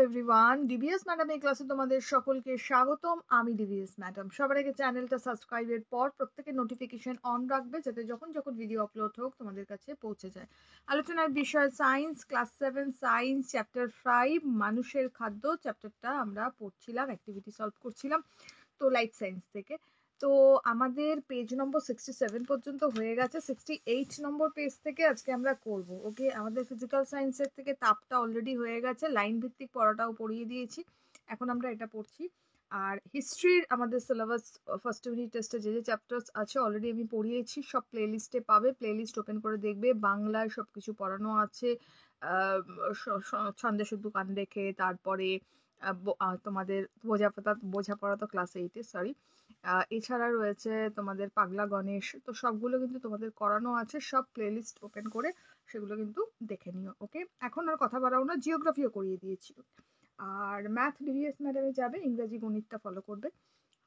Everyone, DVS madam এই ক্লাসে তোমাদের সকলকে স্বাগতম। আমি ডিভিএস ম্যাডাম। সবার আগে চ্যানেলটা সাবস্ক্রাইবের পর প্রত্যেকের নোটিফিকেশন অন রাখবে, যাতে যখন যখন ভিডিও আপলোড হোক তোমাদের কাছে পৌঁছে যায়। আলোচনার বিষয় সায়েন্স, ক্লাস 7 সায়েন্স, চ্যাপ্টার 5 মানুষের খাদ্য। চ্যাপ্টারটা আমরা পড়ছিলাম, অ্যাক্টিভিটি সলভ করছিলাম তো লাইফ সায়েন্স থেকে। তো আমাদের পেজ নম্বর 67 পর্যন্ত হয়ে গেছে। 68 নম্বর পেজ থেকে আজকে আমরা করব। ওকে, আমাদের ফিজিক্যাল সায়েন্সের থেকে তাপটা অলরেডি হয়ে গেছে, লাইন ভিত্তিক পড়াটাও পড়িয়ে দিয়েছি, এখন আমরা এটা পড়ছি। আর হিস্ট্রির আমাদের সিলেবাস ফার্স্ট ইউনিট টেস্টে যে যে চ্যাপ্টার্স আছে অলরেডি আমি পড়িয়েছি, সব প্লেলিস্টে পাবে। প্লেলিস্ট ওপেন করে দেখবে, বাংলায় সবকিছু পড়ানো আছে। ছন্দে শুদ্ধ কান রেখে, তারপরে তোমাদের বোঝাপড়া তো ক্লাস 8-এ, সরি। এছাড়া রয়েছে তোমাদের পাগলা গণেশ, তো সবগুলো কিন্তু তোমাদের করানো আছে। সব প্লেলিস্ট ওপেন করে সেগুলো কিন্তু দেখে নিও। ওকে, এখন আর কথা বাড়াবো না, জিওগ্রাফিও করিয়ে দিয়েছি। আর ম্যাথ ডিভিএস ম্যাডামে যাবে, ইংরেজি গণিতটা ফলো করবে।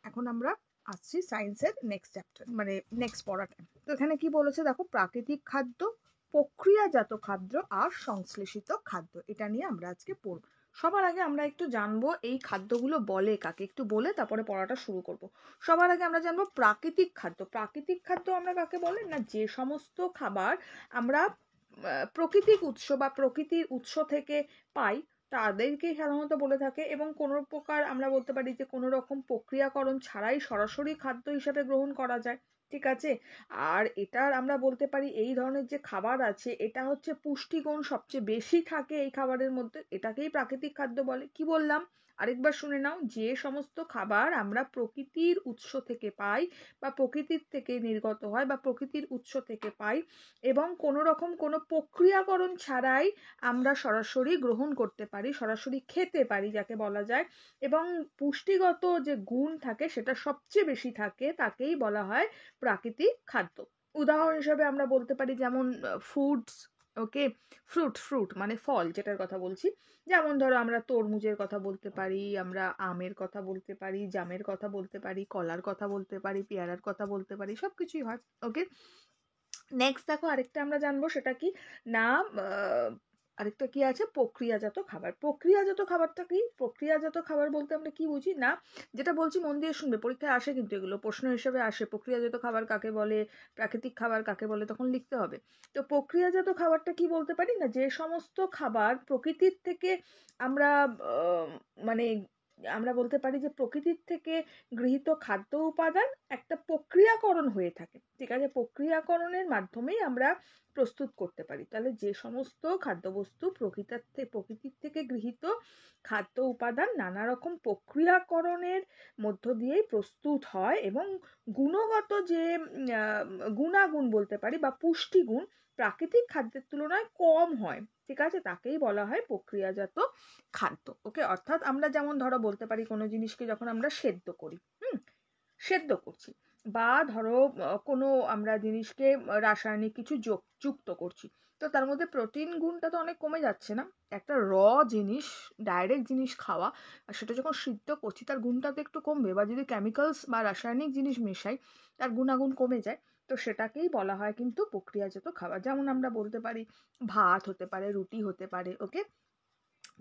এখন আমরা আসছি সায়েন্সের নেক্সট চ্যাপ্টার, মানে নেক্সট পড়াটা। তো এখানে কি বলেছে দেখো, প্রাকৃতিক খাদ্য, প্রক্রিয়াজাত খাদ্য আর সংশ্লেষিত খাদ্য, এটা নিয়ে আমরা আজকে পড়ব। সবার আগে আমরা একটু জানবো এই খাদ্যগুলো বলে কাকে, একটু বলে তারপরে পড়াটা শুরু করব। সবার আগে আমরা জানবো প্রাকৃতিক খাদ্য। প্রাকৃতিক খাদ্য আমরা কাকে বলে না, যে সমস্ত খাবার আমরা প্রকৃতিক উৎস বা প্রকৃতির উৎস থেকে পাই তাদেরকে সাধারণত বলে থাকে, এবং কোনো প্রকার আমরা বলতে পারি যে কোনো রকম প্রক্রিয়াকরণ ছাড়াই সরাসরি খাদ্য হিসেবে গ্রহণ করা যায়। ঠিক আছে। আর এটার আমরা বলতে পারি এই ধরনের যে খাবার আছে এটা হচ্ছে পুষ্টিগুণ সবচেয়ে বেশি থাকে এই খাবারের মধ্যে, এটাকেই প্রাকৃতিক খাদ্য বলে। কি বললাম আরেকবার শুনে নাও, যে সমস্ত খাবার আমরা প্রকৃতির উৎস থেকে পাই বা প্রকৃতির থেকে নির্গত হয় বা প্রকৃতির উৎস থেকে পাই এবং কোনো রকম কোনো প্রক্রিয়াকরণ ছাড়াই আমরা সরাসরি গ্রহণ করতে পারি, সরাসরি খেতে পারি যাকে বলা যায়, এবং পুষ্টিগত যে গুণ থাকে সেটা সবচেয়ে বেশি থাকে, তাকেই বলা হয় প্রাকৃতিক খাদ্য। উদাহরণ হিসেবে আমরা বলতে পারি যেমন ফুডস, ওকে, ফ্রুট মানে ফল যেটার কথা বলছি, যেমন ধরো আমরা তরমুজের কথা বলতে পারি, আমরা আমের কথা বলতে পারি, জামের কথা বলতে পারি, কলার কথা বলতে পারি, পেয়ারার কথা বলতে পারি, সবকিছুই হয়। ওকে, নেক্সট দেখো আরেকটা আমরা জানবো, সেটা কি না, আরেকটা কি আছে, প্রক্রিয়াজাত খাবার। প্রক্রিয়াজাত খাবারটা কি? প্রক্রিয়াজাত খাবার বলতে আমরা কি বুঝি না, যেটা বলছি মন দিয়ে শুনবে, পরীক্ষায় আসে কিন্তু এগুলো প্রশ্ন হিসেবে আসে, প্রক্রিয়াজাত খাবার কাকে বলে, প্রাকৃতিক খাবার কাকে বলে, তখন লিখতে হবে। তো প্রক্রিয়াজাত খাবারটা কি বলতে পারি না, যে সমস্ত খাবার প্রকৃতির থেকে আমরা মানে আমরা বলতে পারি যে প্রকৃতির থেকে গৃহীত খাদ্য উপাদান একটা প্রক্রিয়াকরণ হয়ে থাকে। ঠিক আছে, প্রক্রিয়াকরণের মাধ্যমেই আমরা প্রস্তুত করতে পারি। তাহলে যে সমস্ত খাদ্যবস্তু প্রকৃতির থেকে গৃহীত খাদ্য উপাদান নানা রকম প্রক্রিয়াকরণের মধ্য দিয়েই প্রস্তুত হয় এবং গুণগত যে গুণাগুণ বলতে পারি বা পুষ্টিগুণ প্রাকৃতিক খাদ্যের তুলনায় কম হয়, ঠিক আছে, তাকেই বলা হয় প্রক্রিয়াজাত খাদ্য। ওকে, অর্থাৎ আমরা যেমন ধরো বলতে পারি কোনো জিনিসকে যখন আমরা সেদ্ধ করি, সেদ্ধ করছি, বা ধরো কোনো আমরা জিনিসকে রাসায়নিক কিছু যুক্ত করছি, তো তার মধ্যে প্রোটিন গুণটা তো অনেক কমে যাচ্ছে না? একটা জিনিস, ডাইরেক্ট জিনিস খাওয়া, আর সেটা যখন সিদ্ধ করছি তার গুণটা তো একটু কমবে, বা যদি কেমিক্যালস বা রাসায়নিক জিনিস মেশাই তার গুণাগুণ কমে যায়। তো সেটাকেই বলা হয় কিন্তু প্রক্রিয়াজাত খাবার। যেমন আমরা বলতে পারি ভাত হতে পারে, রুটি হতে পারে। ওকে,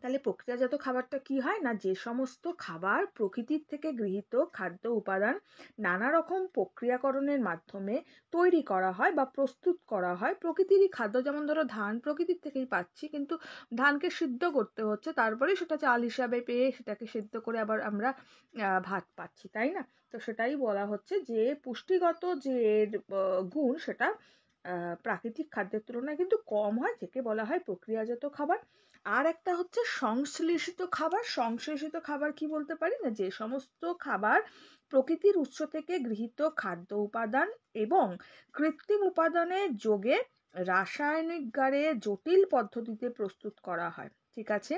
তাহলে প্রক্রিয়াজাত খাবারটা কি হয় না, যে সমস্ত খাবার প্রকৃতির থেকে গৃহীত খাদ্য উপাদান নানা রকম প্রক্রিয়াকরণের মাধ্যমে তৈরি করা হয় বা প্রস্তুত করা হয় প্রকৃতিরই খাদ্য। যেমন ধরো ধান প্রকৃতির থেকেই পাচ্ছি, কিন্তু ধানকে সিদ্ধ করতে হচ্ছে, তারপরে সেটা চাল হিসাবে পেয়ে সেটাকে সিদ্ধ করে আবার আমরা ভাত পাচ্ছি, তাই না? তো সেটাই বলা হচ্ছে যে পুষ্টিগত যে গুণ সেটা প্রাকৃতিক খাদ্যের তুলনায় কিন্তু কম হয়, যেকে বলা হয় প্রক্রিয়াজাত খাবার। আর একটা হচ্ছে সংশ্লেষিত খাবার। সংশ্লেষিত খাবার কি বলতে পারি না, যে সমস্ত খাবার প্রকৃতির উৎস থেকে গৃহীত খাদ্য উপাদান এবং কৃত্রিম উপাদানের যোগে রাসায়নিক গারে জটিল পদ্ধতিতে প্রস্তুত করা হয়, ঠিক আছে,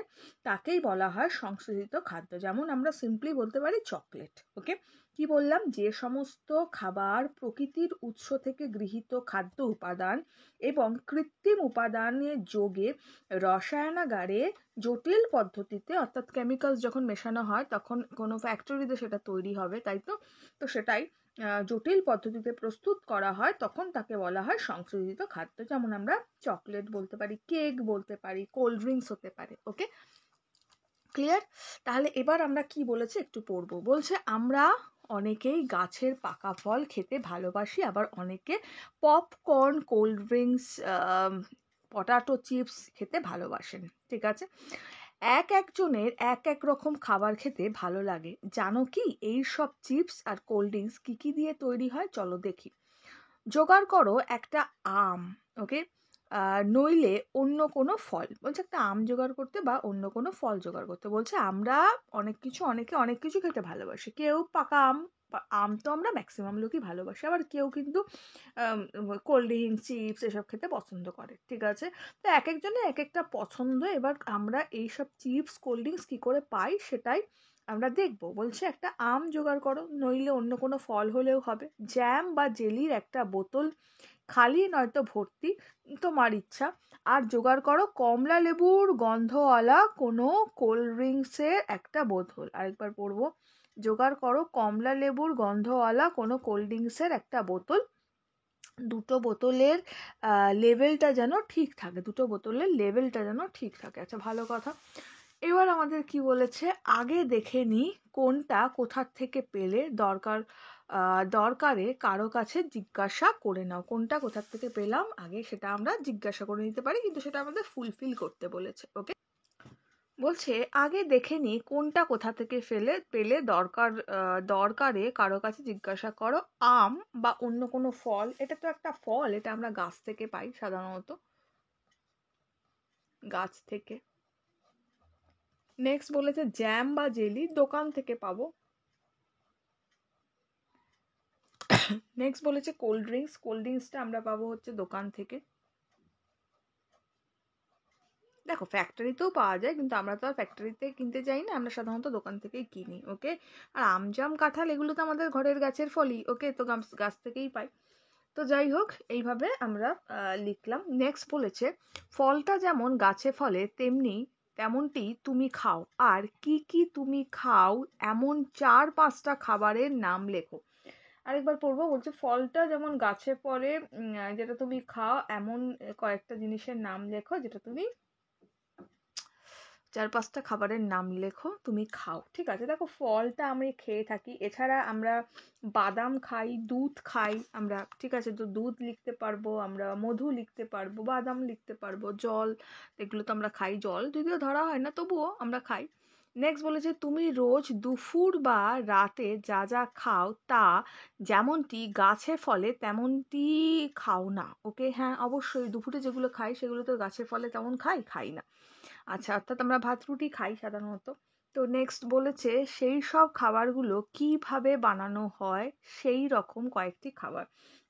তাকেই বলা হয় সংশ্লেষিত খাদ্য। যেমন আমরা সিম্পলি বলতে পারি চকলেট। ওকে, কি বললাম, যে সমস্ত খাবার প্রকৃতির উৎস থেকে গৃহীত খাদ্য উপাদান এবং কৃত্রিম উপাদানের যোগে রসায়নাগারে জটিল পদ্ধতিতে, অর্থাৎ কেমিক্যালস যখন মেশানো হয় তখন কোনো ফ্যাক্টরিতে সেটা তৈরি হবে, তাই তো? তো সেটাই জটিল পদ্ধতিতে প্রস্তুত করা হয়, তখন তাকে বলা হয় সংশ্লেষিত খাদ্য। যেমন আমরা চকলেট বলতে পারি, কেক বলতে পারি, কোল্ড ড্রিঙ্কস হতে পারে। ওকে, ক্লিয়ার? তাহলে এবার আমরা কি বলেছে একটু পড়বো। বলছে আমরা অনেকেই গাছের পাকা ফল খেতে ভালোবাসি, আবার অনেকে popcorn, cold drinks, potato chips খেতে ভালোবাসেন। ঠিক আছে, এক একজনের এক এক রকম খাবার খেতে ভালো লাগে। জানো কি এই সব চিপস আর কোল্ড ড্রিঙ্কস কি কি দিয়ে তৈরি হয়? চলো দেখি। জোগাড় করো একটা আম, ওকে, নইলে অন্য কোনো ফল। বলছে একটা আম জোগাড় করতে বা অন্য কোনো ফল জোগাড় করতে। বলছে আমরা অনেকে অনেক কিছু খেতে ভালোবাসি। কেউ পাকা আম, আম তো আমরা ম্যাক্সিমাম লোকই ভালোবাসি, আবার কেউ কিন্তু কোল্ড ড্রিঙ্ক, চিপস এসব খেতে পছন্দ করে। ঠিক আছে, তো এক একজনের এক একটা পছন্দ। এবার আমরা এইসব চিপস, কোল্ড ড্রিঙ্কস কি করে পাই সেটাই আমরা দেখবো। বলছে একটা আম জোগাড় করো, নইলে অন্য কোনো ফল হলেও হবে। জ্যাম বা জেলির একটা বোতল, খালি নয়তো ভর্তি, তোমার ইচ্ছা। আর জোগাড় করো কমলা লেবুর গন্ধওয়ালা কোনো কোল্ড ড্রিঙ্কসের একটা বোতল। আরেকবার পড়বো। জোগাড় করো কমলা লেবুর গন্ধওয়ালা কোনো কোল্ড ড্রিঙ্কসের একটা বোতল। দুটো বোতলের লেভেলটা যেন ঠিক থাকে, দুটো বোতলের লেভেলটা যেন ঠিক থাকে। আচ্ছা, ভালো কথা। এবার আমাদের কি বলেছে, আগে দেখে নি কোনটা কোথার থেকে পেলে, দরকারে কারো কাছে জিজ্ঞাসা করে নাও। কোনটা কোথার থেকে পেলাম আগে সেটা আমরা জিজ্ঞাসা করে নিতে পারি, কিন্তু সেটা আমাদের ফুলফিল করতে বলেছে। ওকে, বলছে আগে দেখে নি কোনটা কোথা থেকে পেলে, দরকারে কারো কাছে জিজ্ঞাসা করো। আম বা অন্য কোনো ফল, এটা তো একটা ফল, এটা আমরা গাছ থেকে পাই সাধারণত, গাছ থেকে। নেক্সট বলেছে জ্যাম বা জেলি দোকান থেকে পাবো। নেক্সট বলেছে কোল্ড ড্রিঙ্কস, কোল্ড ড্রিঙ্কসটা আমরা পাবো হচ্ছে দোকান থেকে। দেখো ফ্যাক্টরিতেও পাওয়া যায়, কিন্তু আমরা তো আর ফ্যাক্টরিতে কিনতে যাই না, আমরা সাধারণত দোকান থেকেই কিনি। ওকে, আর আম, জাম, কাঁঠাল এগুলো তো আমাদের ঘরের গাছের ফলই। ওকে, তো গাছ থেকেই পাই। তো যাই হোক, এইভাবে আমরা লিখলাম। নেক্সট বলেছে ফলটা যেমন গাছে ফলে তেমনটি তুমি খাও, আর কি কি তুমি খাও এমন 4-5টা খাবারের নাম লেখো। আরেকবার পড়বো। বলছে ফলটা যেমন গাছে ফলে, যেটা তুমি খাও, এমন কয়েকটা জিনিসের নাম লেখো যেটা তুমি, 4-5টা খাবারের নাম লেখো তুমি খাও। ঠিক আছে, দেখো ফলটা আমি খেয়ে থাকি, এছাড়া আমরা বাদাম খাই, দুধ খাই আমরা। ঠিক আছে, তো দুধ লিখতে পারবো আমরা, মধু লিখতে পারবো, বাদাম লিখতে পারবো, জল, এগুলো তো আমরা খাই। জল যদিও ধরা হয় না, তবুও আমরা খাই। নেক্সট বলেছে তুমি রোজ দুপুর বা রাতে যা যা খাও তা যেমনটি গাছে ফলে তেমনটি খাও না। ওকে, হ্যাঁ অবশ্যই দুপুরে যেগুলো খাই সেগুলো তো গাছে ফলে তেমন খাই না। আচ্ছা, অর্থাৎ আমরা ভাত রুটি খাই সাধারণত। তো নেক্সট বলেছে সেই সব খাবারগুলো কিভাবে বানানো হয় সেই রকম কয়েকটি খাবার।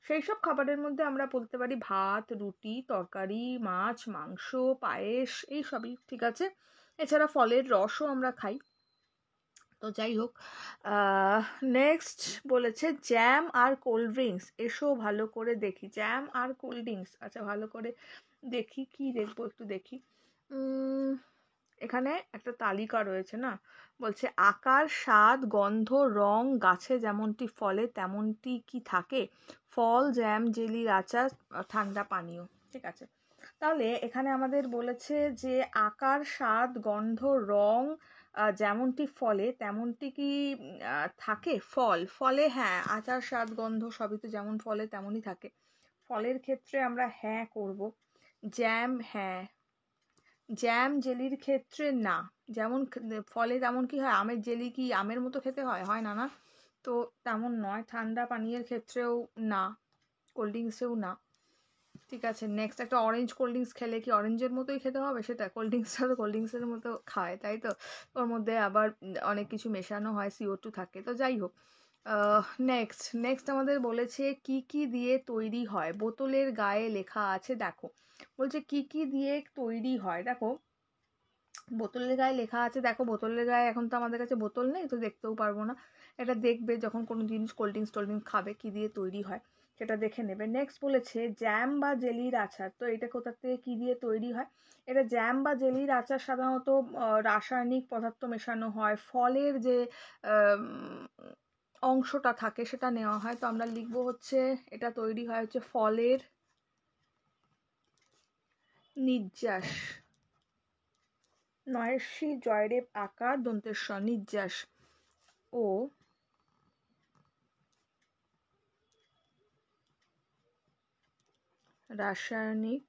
সেই সব খাবারের মধ্যে আমরা বলতে পারি ভাত, রুটি, তরকারি, মাছ, মাংস, পায়েস, এই সবই। ঠিক আছে, এছাড়া ফলের রসও আমরা খাই। তো যাই হোক, নেক্সট বলেছে জ্যাম আর কোল্ড ড্রিঙ্কস, এসো ভালো করে দেখি। জ্যাম আর কোল্ড ড্রিঙ্কস, আচ্ছা ভালো করে দেখি, কি দেখবো একটু দেখি। এখানে একটা তালিকা রয়েছে না, বলছে আকার, স্বাদ, গন্ধ, রং, গাছে যেমনটি ফলে তেমনটি কি থাকে, ফল, জ্যাম, জেলি, আচার, ঠান্ডা পানীয়। ঠিক আছে, তাহলে এখানে আমাদের বলেছে যে আকার, স্বাদ, গন্ধ, রং, যেমনটি ফলে তেমনটি কি থাকে। ফলে হ্যাঁ, আচার, স্বাদ, গন্ধ সবই তো যেমন ফলে তেমনই থাকে। ফলের ক্ষেত্রে আমরা হ্যাঁ করব। জ্যাম হ্যাঁ, জ্যাম জেলির ক্ষেত্রে না। যেমন ফলে তেমন কি হয়, আমের জেলি কি আমের মতো খেতে হয়? হয় না, না। তো তেমন নয়। ঠান্ডা পানীয়ের ক্ষেত্রেও না, কোল্ড ড্রিঙ্কসেও না। ঠিক আছে, নেক্সট একটা অরেঞ্জ কোল্ড ড্রিঙ্কস খেলে কি অরেঞ্জের মতোই খেতে হবে? সেটা কোল্ড ড্রিঙ্কসটা তো কোল্ড ড্রিঙ্কসের মতো খায়, তাই তো। ওর মধ্যে আবার অনেক কিছু মেশানো হয়, CO2 থাকে। তো যাই হোক, নেক্সট আমাদের বলেছে কি কি দিয়ে তৈরি হয়, বোতলের গায়ে লেখা আছে দেখো। বলছে কি কি দিয়ে তৈরি হয়, দেখো বোতলের গায়ে লেখা আছে। দেখো বোতলের গায়ে, এখন তো আমাদের কাছে বোতল নেই, তো দেখতেও পারবো না। এটা দেখবে যখন কোনো জিনিস কোল্ড ড্রিঙ্কস খাবে, কি দিয়ে তৈরি হয় সেটা দেখে নেবে। নেক্সট বলেছে জ্যাম বা জেলির আচার, তো এটা কোথা থেকে কি দিয়ে তৈরি হয়? এটা জ্যাম বা জেলির আচার সাধারণত রাসায়নিক পদার্থ মেশানো হয়, ফলের যে অংশটা থাকে সেটা নেওয়া হয়। তো আমরা লিখবো হচ্ছে এটা তৈরি হয় হচ্ছে ফলের নির্যাস। নয়েশি জয়রেব আকার দন্তেশ্বর নির্যাস ও রাসায়নিক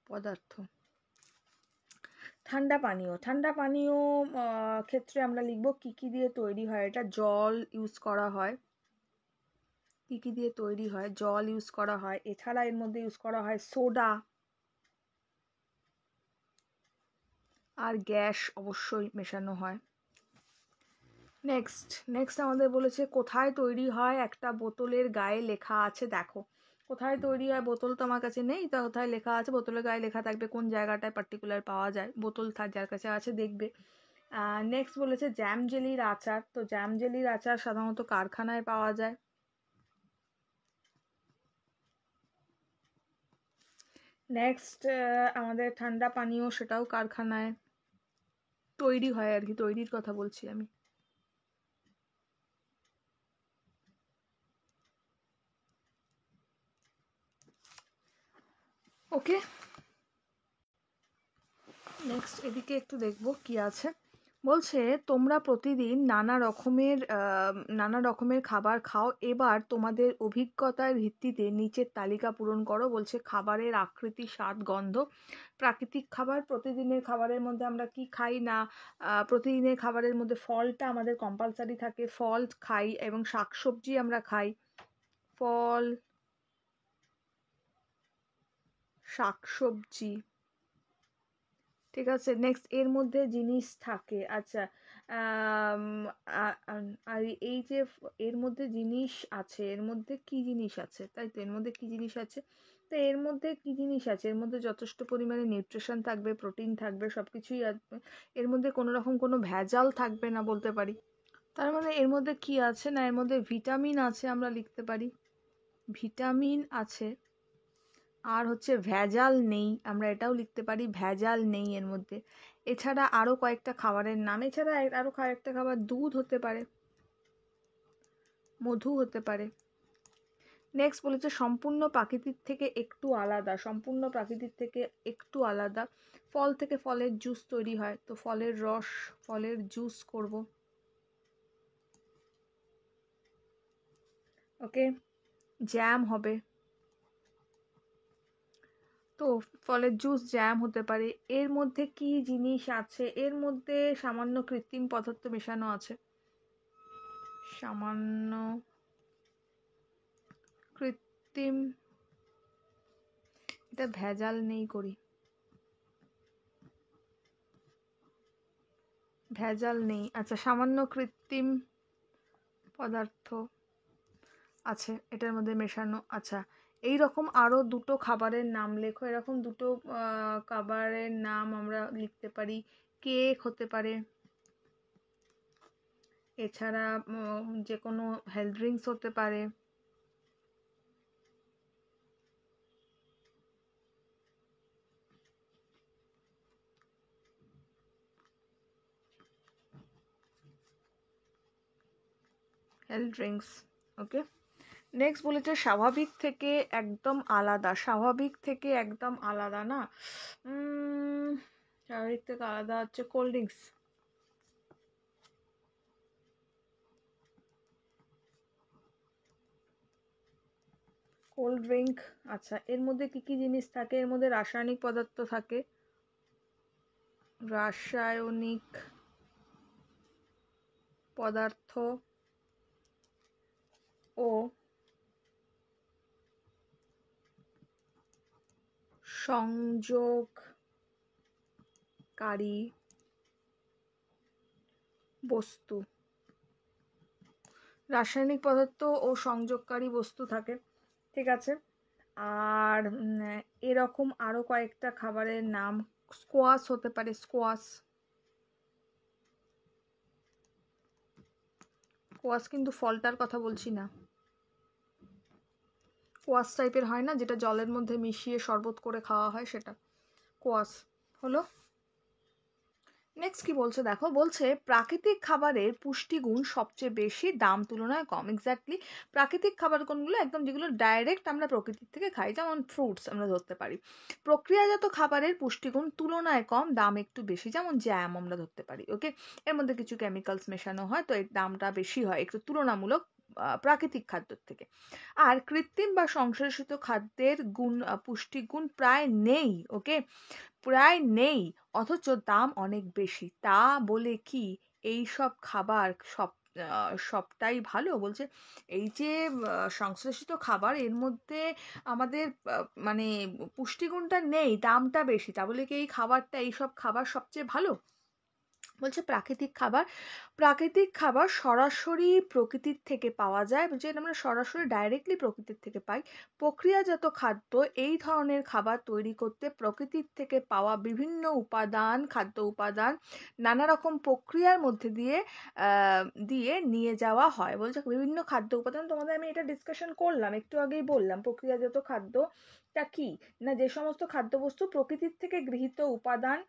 পদার্থ। ঠান্ডা পানীয়, ঠান্ডা পানীয় ক্ষেত্রে আমরা লিখব কি কি দিয়ে তৈরি হয়। এটা জল ইউজ করা হয়, কি কি দিয়ে তৈরি হয়, জল ইউজ করা হয়। এছাড়া এর মধ্যে ইউজ করা হয় সোডা আর গ্যাস অবশ্যই মেশানো হয়। নেক্সট আমাদের বলেছে কোথায় তৈরি হয়। একটা বোতলের গায়ে লেখা আছে, দেখো কোথায় তৈরি হয়। বোতল তো আমার কাছে নেই, তা কোথায় লেখা আছে, বোতলের গায়ে লেখা থাকবে কোন জায়গাটায় পার্টিকুলার পাওয়া যায়। বোতল যার কাছে আছে দেখবে। নেক্সট বলেছে জ্যাম জেলির আচার। তো জ্যাম জেলির আচার সাধারণত কারখানায় পাওয়া যায়। নেক্সট আমাদের ঠান্ডা পানীয়, সেটাও কারখানায় তৈরি হয় আর কি, তৈরির কথা বলছি আমি। ওকে, নেক্সট এদিকে একটু দেখবো কি আছে। বলছে তোমরা প্রতিদিন নানা রকমের খাবার খাও, এবার তোমাদের অভিজ্ঞতার ভিত্তিতে নিচের তালিকা পূরণ করো। বলছে খাবারের আকৃতি, স্বাদ, গন্ধ। প্রাকৃতিক খাবার, প্রতিদিনের খাবারের মধ্যে আমরা কি খাই না, প্রতিদিনের খাবারের মধ্যে ফলটা আমাদের কম্পালসারি থাকে, ফল খাই এবং শাকসবজি আমরা খাই। ফল, শাকসবজি, ঠিক আছে। নেক্সট এর মধ্যে জিনিস থাকে, আচ্ছা। আর এই যে এর মধ্যে জিনিস আছে, এর মধ্যে কি জিনিস আছে, তাই তো, এর মধ্যে কি জিনিস আছে। তো এর মধ্যে কি জিনিস আছে, এর মধ্যে যথেষ্ট পরিমাণে নিউট্রিশন থাকবে, প্রোটিন থাকবে, সবকিছুই আসবে। এর মধ্যে কোনো রকম কোনো ভেজাল থাকবে না বলতে পারি। তার মানে এর মধ্যে কি আছে না, এর মধ্যে ভিটামিন আছে, আমরা লিখতে পারি ভিটামিন আছে। আর হচ্ছে ভেজাল নেই, আমরা এটাও লিখতে পারি ভেজাল নেই এর মধ্যে। এছাড়া আরো কয়েকটা খাবারের নাম, এছাড়া আরো কয়েকটা খাবার, দুধ হতে পারে, মধু হতে পারে। নেক্সট বলেছে সম্পূর্ণ প্রাকৃতিক থেকে একটু আলাদা, সম্পূর্ণ প্রাকৃতিক থেকে একটু আলাদা। ফল থেকে ফলের জুস তৈরি হয়, তো ফলের রস, ফলের জুস করব। ওকে, জ্যাম হবে, তো ফলের জুস জ্যাম হতে পারে। এর মধ্যে কি জিনিস আছে, এর মধ্যে সামান্য কৃত্রিম পদার্থ মেশানো আছে, সামান্য কৃত্রিম, এটা ভেজাল নেই করি, ভেজাল নেই, আচ্ছা সামান্য কৃত্রিম পদার্থ আছে এটার মধ্যে মেশানো। আচ্ছা, এই রকম আরো দুটো খাবারের নাম লেখো। এরকম দুটো খাবারের নাম আমরা লিখতে পারি, কেক হতে পারে, এছাড়া যে কোনো হেলথ ড্রিঙ্কস হতে পারে। হেলথ ড্রিঙ্কস, ওকে। নেক্সট বলেছে স্বাভাবিক থেকে একদম আলাদা, স্বাভাবিক থেকে একদম আলাদা না, স্বাভাবিক থেকে আলাদা হচ্ছে কোল্ড ড্রিঙ্কস, কোল্ড ড্রিঙ্ক। আচ্ছা, এর মধ্যে কি কি জিনিস থাকে, এর মধ্যে রাসায়নিক পদার্থ থাকে, রাসায়নিক পদার্থ ও সংযোগকারী বস্তু, রাসায়নিক পদার্থ ও সংযোগকারী বস্তু থাকে, ঠিক আছে। আর এরকম আরো কয়েকটা খাবারের নাম, স্কোয়াশ হতে পারে, স্কোয়াশ, স্কোয়াশ কিন্তু ফলটার কথা বলছি না, কোয়াশ টাইপের হয় না যেটা জলের মধ্যে মিশিয়ে শরবত করে খাওয়া হয়, সেটা কোয়াশ হলো। নেক্সট কি বলছে দেখো, বলছে প্রাকৃতিক খাবারের পুষ্টিগুণ সবচেয়ে বেশি, দাম তুলনায় কম। এক্স্যাক্টলি, প্রাকৃতিক খাবার কোনগুলো, একদম যেগুলো ডাইরেক্ট আমরা প্রকৃতির থেকে খাই, যেমন ফ্রুটস আমরা ধরতে পারি। প্রক্রিয়াজাত খাবারের পুষ্টিগুণ তুলনায় কম, দাম একটু বেশি, যেমন জ্যাম আমরা ধরতে পারি। ওকে, এর মধ্যে কিছু কেমিক্যালস মেশানো হয়, তো এর দামটা বেশি হয় একটু তুলনামূলক প্রাকৃতিক খাদ্যের থেকে। আর কৃত্রিম বা সংশ্লেষিত খাদ্যের পুষ্টিগুণ প্রায় নেই। ওকে, প্রায় নেই, অথচ দাম অনেক বেশি। তা বলে কি এই সব খাবার সবটাই ভালো? বলছে এই যে সংশ্লেষিত খাবার, এর মধ্যে আমাদের মানে পুষ্টিগুণটা নেই, দামটা বেশি, তা বলে কি এই খাবারটা, এই সব খাবার সবচেয়ে ভালো? বলছে প্রাকৃতিক খাবার সরাসরি প্রকৃতির থেকে পাওয়া যায়, যেটা আমরা সরাসরি ডাইরেক্টলি প্রকৃতির থেকে পাই। প্রক্রিয়াজাত খাদ্য এই ধরনের খাবার তৈরি করতে প্রকৃতির থেকে পাওয়া বিভিন্ন খাদ্য উপাদান নানা রকম প্রক্রিয়ার মধ্যে দিয়ে নিয়ে যাওয়া হয়। বলছে বিভিন্ন খাদ্য উপাদান, তোমাদের আমি এটা ডিসকাশন করলাম, একটু আগেই বললাম প্রক্রিয়াজাত খাদ্যটা কি, না যে সমস্ত খাদ্যবস্তু প্রকৃতির থেকে গৃহীত উপাদান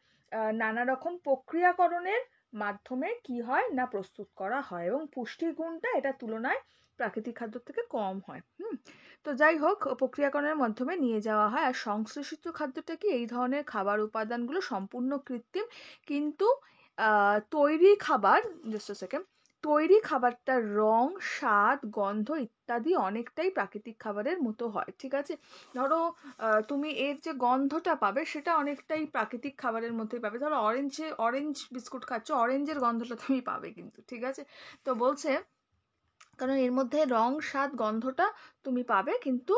নানা রকম প্রক্রিয়াকরণের মাধ্যমে কি হয় না প্রস্তুত করা হয়, এবং পুষ্টিগুণটা এটা তুলনায় প্রাকৃতিক খাদ্য থেকে কম হয়। তো যাই হোক, প্রক্রিয়াকরণের মাধ্যমে নিয়ে যাওয়া হয়। আর সংশ্লেষিত খাদ্যটা কি, এই ধরনের খাবার উপাদানগুলো সম্পূর্ণ কৃত্রিম, কিন্তু তৈরি খাবারটার রং, স্বাদ, গন্ধ ইত্যাদি অনেকটাই প্রাকৃতিক খাবারের মতো হয়। ঠিক আছে, ধরো তুমি এর যে গন্ধটা পাবে সেটা অনেকটাই প্রাকৃতিক খাবারের মধ্যেই পাবে। ধরো অরেঞ্জ বিস্কুট খাচ্ছ, অরেঞ্জের গন্ধটা তুমি পাবে কিন্তু। ঠিক আছে, তো বলছে কারণ এর মধ্যে রং, স্বাদ, গন্ধটা তুমি পাবে, কিন্তু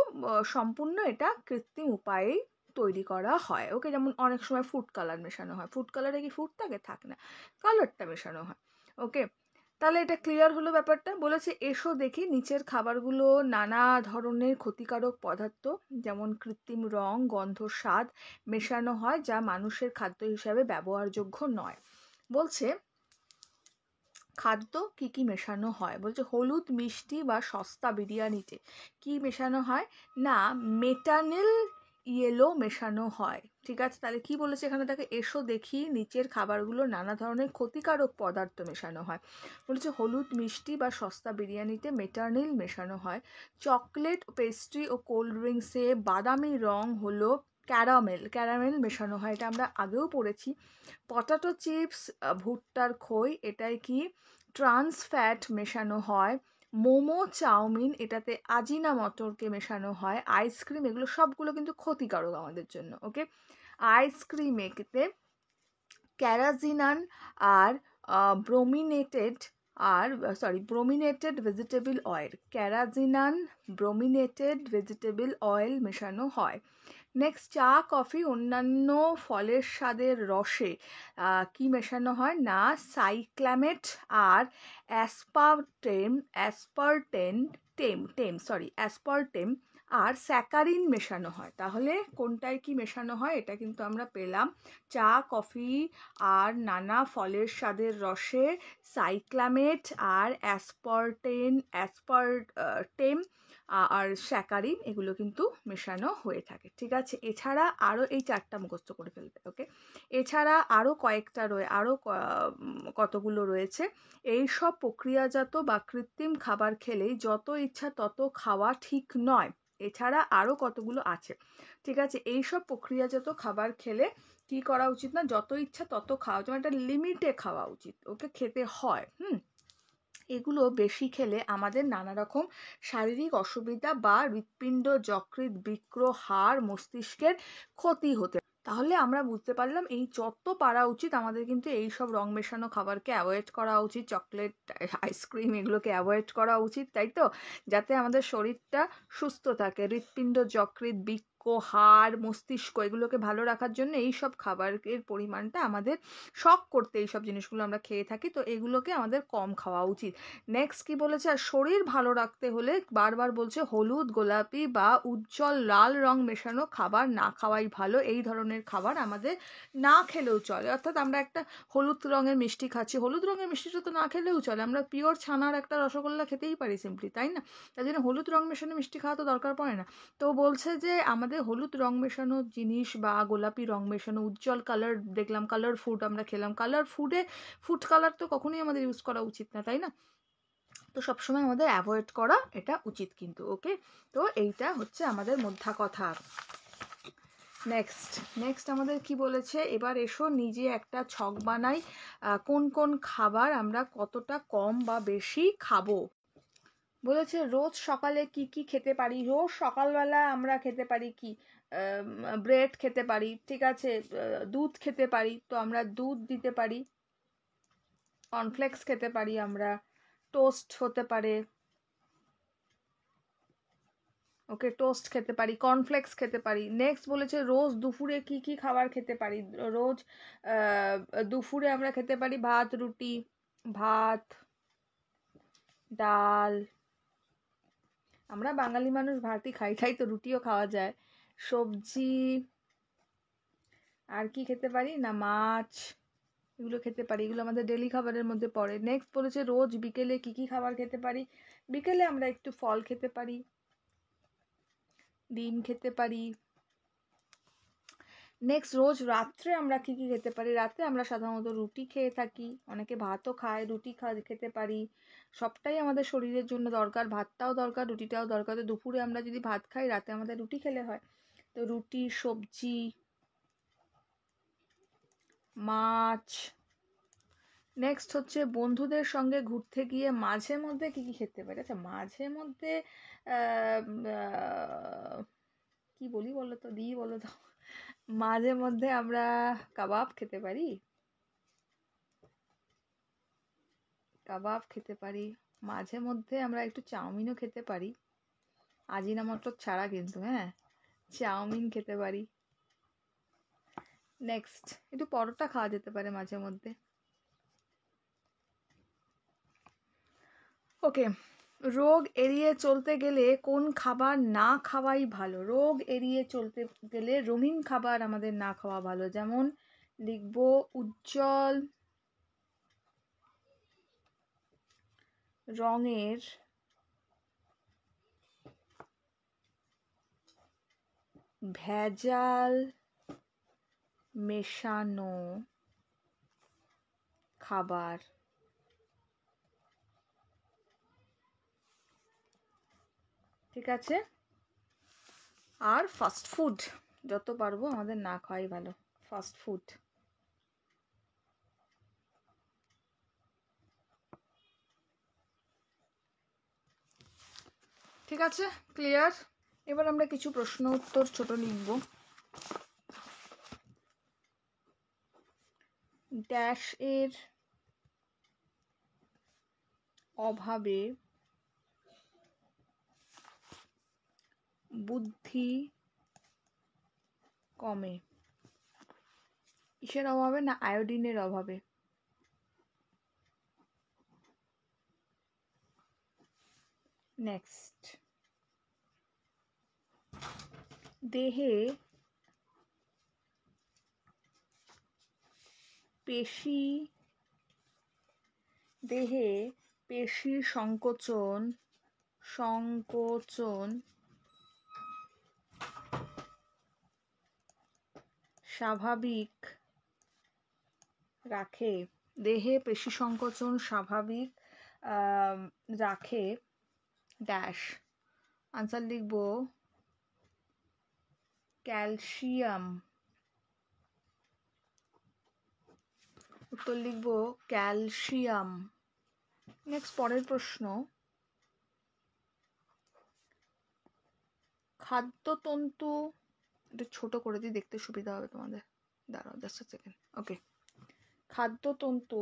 সম্পূর্ণ এটা কৃত্রিম উপায়েই তৈরি করা হয়। ওকে, যেমন অনেক সময় ফুড কালার মেশানো হয়, ফুড কালারে কি ফুড থাকে না, কালারটা মেশানো হয়। ওকে, তাহলে এটা ক্লিয়ার হলো ব্যাপারটা। বলেছে এসো দেখি নিচের খাবারগুলো নানা ধরনের ক্ষতিকারক পদার্থ, যেমন কৃত্রিম রং, গন্ধ, স্বাদ মেশানো হয়, যা মানুষের খাদ্য হিসাবে ব্যবহারযোগ্য নয়। বলছে খাদ্য কি কি মেশানো হয়। বলছে হলুদ মিষ্টি বা সস্তা বিরিয়ানিতে কি মেশানো হয় না মেটানিল ইয়েলো মেশানো হয়। ঠিক আছে, তাহলে কি বলেছে এখানে দেখো, এসো দেখি নিচের খাবারগুলো নানা ধরনের ক্ষতিকারক পদার্থ মেশানো হয়। বলেছে হলুদ মিষ্টি বা সস্তা বিরিয়ানিতে মেটানিল মেশানো হয়। চকলেট, পেস্ট্রি ও কোল্ড ড্রিঙ্কসে বাদামি রং হলো ক্যারামেল মেশানো হয়, এটা আমরা আগেও পড়েছি। পটাটো চিপস, ভুট্টার খই, এটাই কি ট্রান্স ফ্যাট মেশানো হয়। মোমো, চাউমিন, এটাতে আজিনা মটরকে মেশানো হয়। আইসক্রিম, এগুলো সবগুলো কিন্তু ক্ষতিকারক আমাদের জন্য। ওকে, আইসক্রিম এতে ক্যারাজিনান আর brominated vegetable oil, brominated vegetable oil মেশানো হয়। নেক্সট, চা, কফি, অন্যান্য ফলের স্বাদের রসে কি মেশানো হয় না সাইক্লামেট আর অ্যাসপারটেম আর স্যাকারিন মেশানো হয়। তাহলে কোনটায় কি মেশানো হয়, এটা কিন্তু আমরা পেলাম। চা, কফি আর নানা ফলের স্বাদের রসে সাইক্লামেট আর অ্যাসপারটেম আর স্যাকারিন, এগুলো কিন্তু মেশানো হয়ে থাকে। ঠিক আছে, এছাড়া আরও এই চারটা মুখস্থ করে ফেলবে। ওকে, এছাড়া আরও কতগুলো রয়েছে। এই সব প্রক্রিয়াজাত বা কৃত্রিম খাবার খেলেই যত ইচ্ছা তত খাওয়া ঠিক নয়। এছাড়া আরও কতগুলো আছে। ঠিক আছে, এই সব প্রক্রিয়াজাত খাবার খেলে কি করা উচিত না, যত ইচ্ছা তত খাওয়া, যেমন একটা লিমিটে খাওয়া উচিত। ওকে, খেতে হয়। এগুলো বেশি খেলে আমাদের নানা রকম শারীরিক অসুবিধা বা হৃৎপিণ্ড, যকৃৎ, বৃক্ক, হাড়, মস্তিষ্কের ক্ষতি হতে। তাহলে আমরা বুঝতে পারলাম এই যত পারা উচিত আমাদের কিন্তু এই সব রং মেশানো খাবারকে অ্যাভয়েড করা উচিত, চকলেট, আইসক্রিম, এগুলোকে অ্যাভয়েড করা উচিত, তাই তো, যাতে আমাদের শরীরটা সুস্থ থাকে, হৃৎপিণ্ড, যকৃৎ, বৃক্ক, হাড়, মস্তিষ্ক, এগুলোকে ভালো রাখার জন্য এই সব খাবারের পরিমাণটা আমাদের শখ করতে এইসব জিনিসগুলো আমরা খেয়ে থাকি, তো এগুলোকে আমাদের কম খাওয়া উচিত। নেক্সট কি বলেছে, আর শরীর ভালো রাখতে হলে বারবার বলছে হলুদ, গোলাপি বা উজ্জ্বল লাল রং মেশানো খাবার না খাওয়াই ভালো। এই ধরনের খাবার আমাদের না খেলেও চলে, অর্থাৎ আমরা একটা হলুদ রঙের মিষ্টি খাচ্ছি, হলুদ রঙের মিষ্টিটা তো না খেলেও চলে, আমরা পিওর ছানার একটা রসগোল্লা খেতেই পারি সিম্পলি, তাই না? তাই জন্য হলুদ রং মেশানো মিষ্টি খাওয়া তো দরকার পড়ে না। তো বলছে যে আমাদের আমাদের হলুদ রং মেশানো জিনিস বা গোলাপি রং মেশানো উজ্জ্বল কালার দেখলাম, কালার ফুড আমরা খেলাম, কালার ফুডে ফুড কালার তো কখনোই আমাদের ইউজ করা উচিত না, তাই না? তো সবসময় আমাদের অ্যাভয়েড করা এটা উচিত কিন্তু। ওকে, তো এইটা হচ্ছে আমাদের মধ্যা কথা। নেক্সট আমাদের কি বলেছে, এবার এসো নিজে একটা ছক বানাই, কোন কোন খাবার আমরা কতটা কম বা বেশি খাবো। বলেছে রোজ সকালে কি কি খেতে পারি। রোজ সকালবেলা আমরা খেতে পারি কি, ব্রেড খেতে পারি, ঠিক আছে, দুধ খেতে পারি, তো আমরা দুধ দিতে পারি। কর্নফ্লেক্স খেতে পারি আমরা, টোস্ট হতে পারে, ওকে, টোস্ট খেতে পারি, কর্নফ্লেক্স খেতে পারি। নেক্সট বলেছে রোজ দুপুরে কি কি খাবার খেতে পারি। রোজ দুপুরে আমরা খেতে পারি ভাত রুটি, ভাত ডাল, আমরা বাঙালি মানুষ ভাতই খাই, তাই তো রুটিও খাওয়া যায়, সবজি, আর কি খেতে পারি না, মাছ, এগুলো খেতে পারি, এগুলো আমাদের ডেলি খাবারের মধ্যে পড়ে। নেক্সট বলেছে রোজ বিকেলে কি কি খাবার খেতে পারি। বিকেলে আমরা একটু ফল খেতে পারি, ডিম খেতে পারি। নেক্সট রোজ রাত্রে আমরা কি কি খেতে পারি। রাতে আমরা সাধারণত রুটি খেয়ে থাকি, অনেকে ভাতও খায়, রুটি খেতে পারি, সবটাই আমাদের শরীরের জন্য দরকার, ভাতটাও দরকার রুটিটাও দরকার। তো দুপুরে আমরা যদি ভাত খাই, রাতে আমাদের রুটি খেলে হয়, তো রুটি, সবজি, মাছ। নেক্সট হচ্ছে বন্ধুদের সঙ্গে ঘুরতে গিয়ে মাঝে মধ্যে কি কি খেতে পারি। আচ্ছা, মাঝে মধ্যে কি বলি বলো তো, দিই বলো তো। মাঝে মধ্যে আমরা কাবাব খেতে পারি, কাবাব খেতে পারি, মাঝে মধ্যে আমরা একটু চাউমিনও খেতে পারি, আজিনামোটো ছাড়া কিন্তু, হ্যাঁ, চাউমিন খেতে পারি। নেক্সট একটু পরোটা খাওয়া যেতে পারে মাঝে মধ্যে। ওকে, রোগ এড়িয়ে চলতে গেলে কোন খাবার না খাওয়াই ভালো। রোগ এড়িয়ে চলতে গেলে রঙিন খাবার আমাদের না খাওয়া ভালো। যেমন লিখবো উজ্জ্বল রঙের ভেজাল মেশানো খাবার, ঠিক আছে। আর ফাস্ট ফুড যত পারবো আমাদের না খাওয়াই ভালো, ফাস্ট ফুড। ঠিক আছে, ক্লিয়ার। এবার আমরা কিছু প্রশ্ন উত্তর ছোট লিখব। ড্যাশ এর অভাবে বুদ্ধি কমে। কিসের অভাবে না, আয়োডিনের অভাবে। নেক্সট, দেহে পেশি সংকোচন স্বাভাবিক রাখে। দেহে পেশি সংকোচন স্বাভাবিক রাখে ড্যাশ। আনসার লিখব ক্যালসিয়াম। উত্তর লিখব ক্যালসিয়াম। নেক্সট, পরের প্রশ্ন, খাদ্যতন্তু, এটা ছোট করে দিই, দেখতে সুবিধা হবে তোমাদের, দাঁড়াও জাস্ট সেকেন্ড। ওকে, খাদ্যতন্তু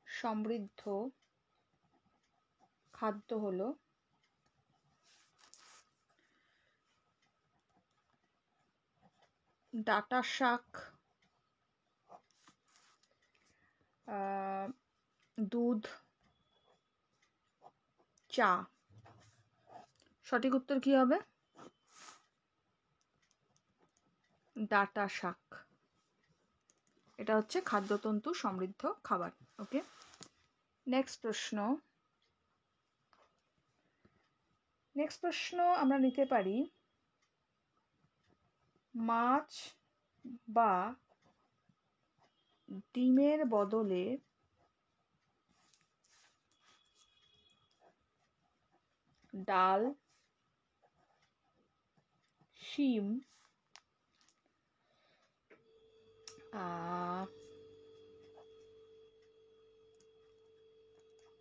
সমৃদ্ধ খাদ্য হলো ডাঁটা শাক, দুধ, চা। সঠিক উত্তর কি হবে? ডাঁটা শাক, এটা হচ্ছে খাদ্যতন্তু সমৃদ্ধ খাবার। ওকে, নেক্সট প্রশ্ন, নেক্সট প্রশ্ন আমরা নিতে পারি, মাছ বা ডিমের বদলে ডাল, শিম,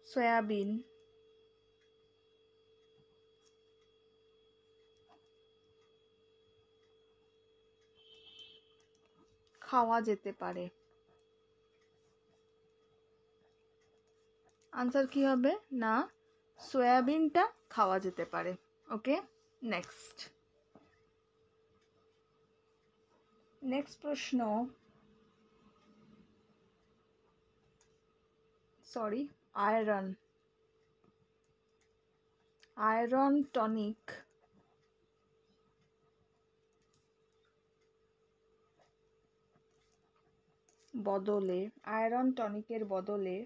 সয়াবিন খাওয়া যেতে পারে? আনসার কি হবে? না, সয়াবিনটা খাওয়া যেতে পারে। ওকে, নেক্সট প্রশ্ন, সরি, আয়রন টনিক বদলে, আয়রন টনিকের বদলে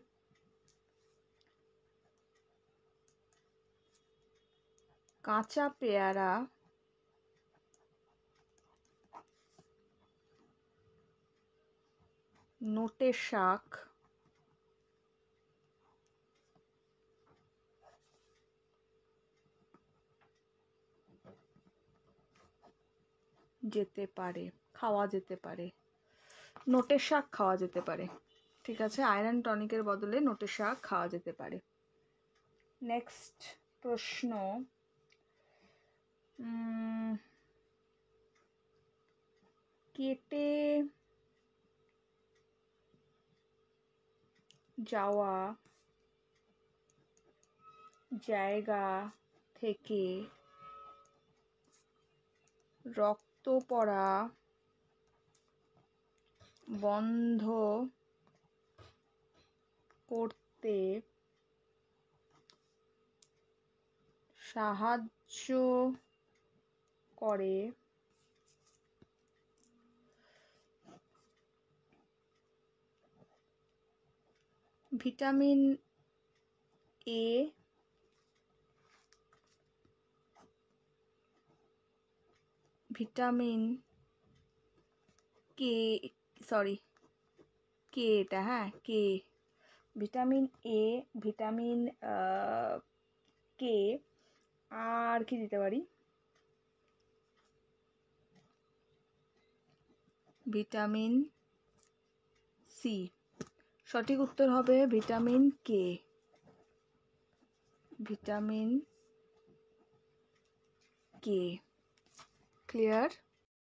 কাঁচা পেয়ারা, নোটে শাক, যেতে পারে, খাওয়া যেতে পারে। নোটের শাক খাওয়া যেতে পারে। ঠিক আছে, আয়রন টনিকের বদলে নোটের শাক খাওয়া যেতে পারে। নেক্সট প্রশ্ন, কেটে যাওয়া জায়গা থেকে রক্ত পড়া বন্ধ করতে সাহায্য করে vitamin A, vitamin K, sorry K, এটা হ্যাঁ কে, ভিটামিন এ, ভিটামিন কে, আর কি দিতে পারি? Vitamin C. সঠিক উত্তর হবে vitamin K, vitamin K. Clear?